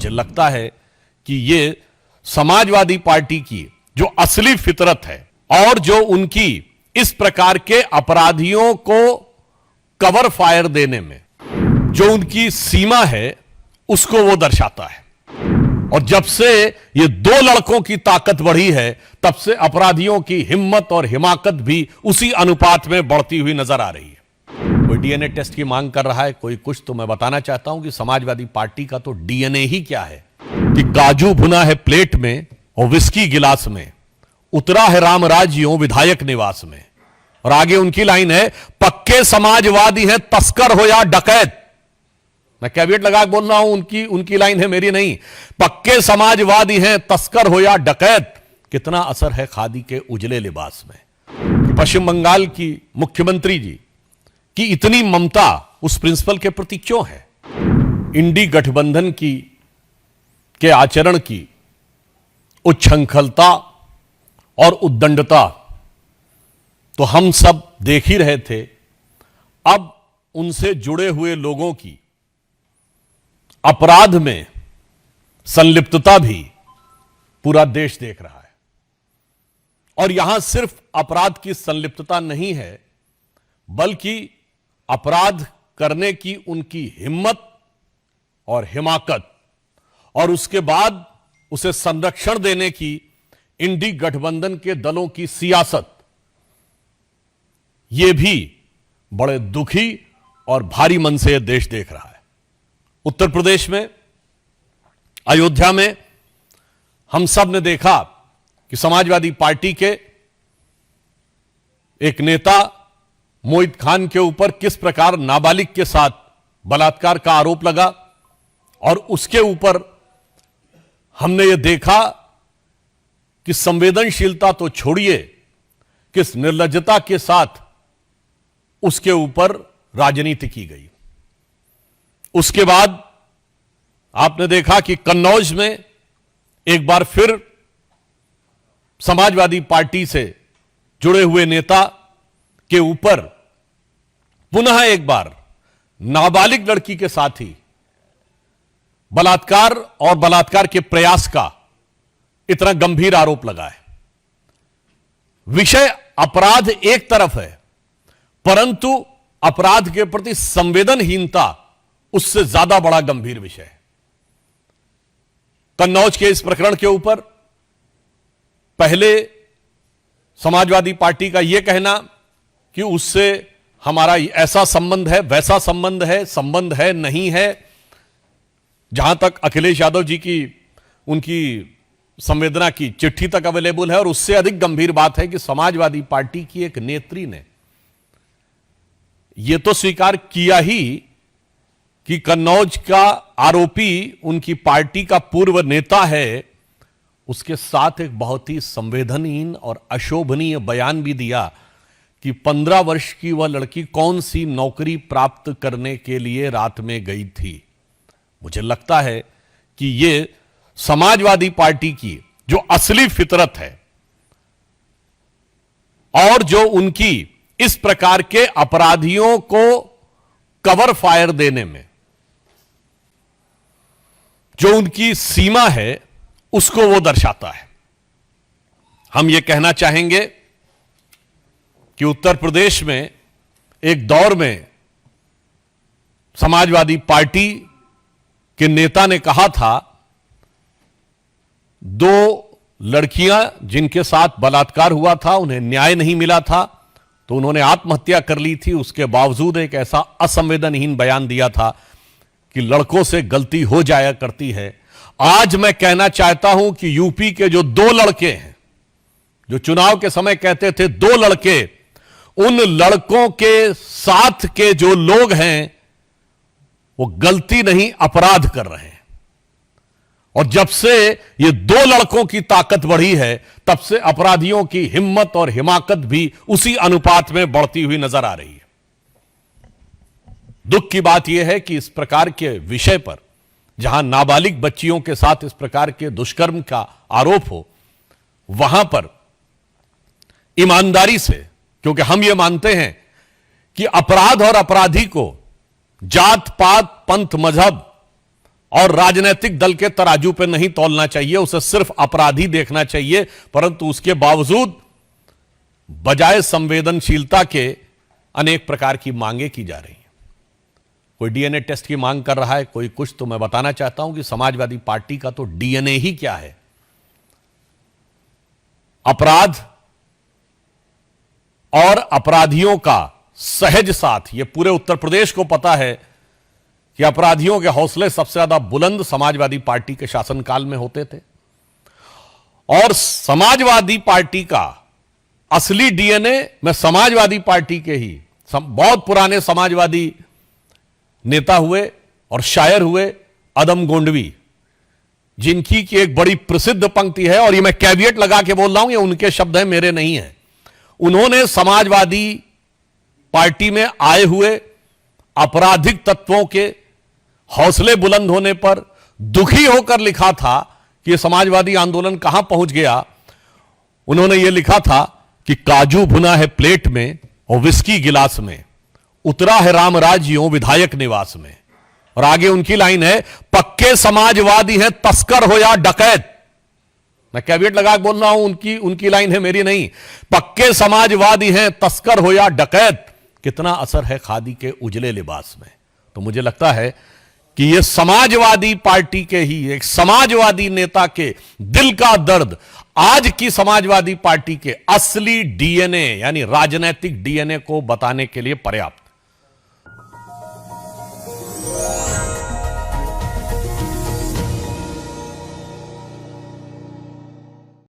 मुझे लगता है कि ये समाजवादी पार्टी की जो असली फितरत है और जो उनकी इस प्रकार के अपराधियों को कवर फायर देने में जो उनकी सीमा है उसको वो दर्शाता है। और जब से ये दो लड़कों की ताकत बढ़ी है तब से अपराधियों की हिम्मत और हिमाकत भी उसी अनुपात में बढ़ती हुई नजर आ रही है। कोई डीएनए टेस्ट की मांग कर रहा है, कोई कुछ, तो मैं बताना चाहता हूं कि समाजवादी पार्टी का तो डीएनए ही क्या है कि काजू भुना है प्लेट में और विस्की गिलास में, उतरा है रामराज यूं विधायक निवास में। और आगे उनकी लाइन है, पक्के समाजवादी हैं तस्कर हो या डकैत। मैं कैविएट लगा के बोल रहा हूं, उनकी लाइन है, मेरी नहीं। पक्के समाजवादी हैं तस्कर हो या डकैत, कितना असर है खादी के उजले लिबास में। पश्चिम बंगाल की मुख्यमंत्री जी की इतनी ममता उस प्रिंसिपल के प्रति क्यों है? इंडी गठबंधन के आचरण की उच्छृंखलता और उद्दंडता तो हम सब देख ही रहे थे। अब उनसे जुड़े हुए लोगों की अपराध में संलिप्तता भी पूरा देश देख रहा है। और यहां सिर्फ अपराध की संलिप्तता नहीं है, बल्कि अपराध करने की उनकी हिम्मत और हिमाकत और उसके बाद उसे संरक्षण देने की इंडी गठबंधन के दलों की सियासत, यह भी बड़े दुखी और भारी मन से यह देश देख रहा है। उत्तर प्रदेश में अयोध्या में हम सब ने देखा कि समाजवादी पार्टी के एक नेता मोहित खान के ऊपर किस प्रकार नाबालिग के साथ बलात्कार का आरोप लगा और उसके ऊपर हमने यह देखा कि संवेदनशीलता तो छोड़िए, किस निर्लज्जता के साथ उसके ऊपर राजनीति की गई। उसके बाद आपने देखा कि कन्नौज में एक बार फिर समाजवादी पार्टी से जुड़े हुए नेता के ऊपर पुनः एक बार नाबालिग लड़की के साथ ही बलात्कार और बलात्कार के प्रयास का इतना गंभीर आरोप लगा है। विषय अपराध एक तरफ है, परंतु अपराध के प्रति संवेदनहीनता उससे ज्यादा बड़ा गंभीर विषय है। कन्नौज के इस प्रकरण के ऊपर पहले समाजवादी पार्टी का यह कहना कि उससे हमारा ऐसा संबंध है, वैसा संबंध है नहीं है। जहां तक अखिलेश यादव जी की उनकी संवेदना की चिट्ठी तक अवेलेबल है। और उससे अधिक गंभीर बात है कि समाजवादी पार्टी की एक नेत्री ने यह तो स्वीकार किया ही कि कन्नौज का आरोपी उनकी पार्टी का पूर्व नेता है, उसके साथ एक बहुत ही संवेदनहीन और अशोभनीय बयान भी दिया कि 15 वर्ष की वह लड़की कौन सी नौकरी प्राप्त करने के लिए रात में गई थी। मुझे लगता है कि यह समाजवादी पार्टी की जो असली फितरत है और जो उनकी इस प्रकार के अपराधियों को कवर फायर देने में जो उनकी सीमा है उसको वो दर्शाता है। हम ये कहना चाहेंगे कि उत्तर प्रदेश में एक दौर में समाजवादी पार्टी के नेता ने कहा था, 2 लड़कियां जिनके साथ बलात्कार हुआ था उन्हें न्याय नहीं मिला था तो उन्होंने आत्महत्या कर ली थी। उसके बावजूद एक ऐसा असंवेदनहीन बयान दिया था कि लड़कों से गलती हो जाया करती है। आज मैं कहना चाहता हूं कि यूपी के जो 2 लड़के हैं, जो चुनाव के समय कहते थे 2 लड़के, उन लड़कों के साथ के जो लोग हैं वो गलती नहीं अपराध कर रहे हैं। और जब से ये 2 लड़कों की ताकत बढ़ी है तब से अपराधियों की हिम्मत और हिमाकत भी उसी अनुपात में बढ़ती हुई नजर आ रही है। दुख की बात यह है कि इस प्रकार के विषय पर, जहां नाबालिग बच्चियों के साथ इस प्रकार के दुष्कर्म का आरोप हो, वहां पर ईमानदारी से, क्योंकि हम ये मानते हैं कि अपराध और अपराधी को जात पात पंथ मजहब और राजनीतिक दल के तराजू पे नहीं तौलना चाहिए, उसे सिर्फ अपराधी देखना चाहिए। परंतु उसके बावजूद बजाय संवेदनशीलता के अनेक प्रकार की मांगे की जा रही हैं। कोई डीएनए टेस्ट की मांग कर रहा है, कोई कुछ। तो मैं बताना चाहता हूं कि समाजवादी पार्टी का तो डीएनए ही क्या है। अपराध और अपराधियों का सहज साथ, यह पूरे उत्तर प्रदेश को पता है कि अपराधियों के हौसले सबसे ज्यादा बुलंद समाजवादी पार्टी के शासनकाल में होते थे। और समाजवादी पार्टी का असली डीएनए, मैं समाजवादी पार्टी के ही बहुत पुराने समाजवादी नेता हुए और शायर हुए अदम गोंडवी, जिनकी की एक बड़ी प्रसिद्ध पंक्ति है, और ये मैं कैविएट लगा के बोल रहा हूं, ये उनके शब्द हैं, मेरे नहीं हैं। उन्होंने समाजवादी पार्टी में आए हुए आपराधिक तत्वों के हौसले बुलंद होने पर दुखी होकर लिखा था कि यह समाजवादी आंदोलन कहां पहुंच गया। उन्होंने यह लिखा था कि काजू भुना है प्लेट में और विस्की गिलास में, उतरा है रामराज यूं विधायक निवास में। और आगे उनकी लाइन है, पक्के समाजवादी हैं तस्कर हो या डकैत। मैं कैविएट लगा के बोल रहा हूं, उनकी लाइन है, मेरी नहीं। पक्के समाजवादी हैं तस्कर हो या डकैत, कितना असर है खादी के उजले लिबास में। तो मुझे लगता है कि यह समाजवादी पार्टी के ही एक समाजवादी नेता के दिल का दर्द आज की समाजवादी पार्टी के असली डीएनए यानी राजनीतिक डीएनए को बताने के लिए पर्याप्त।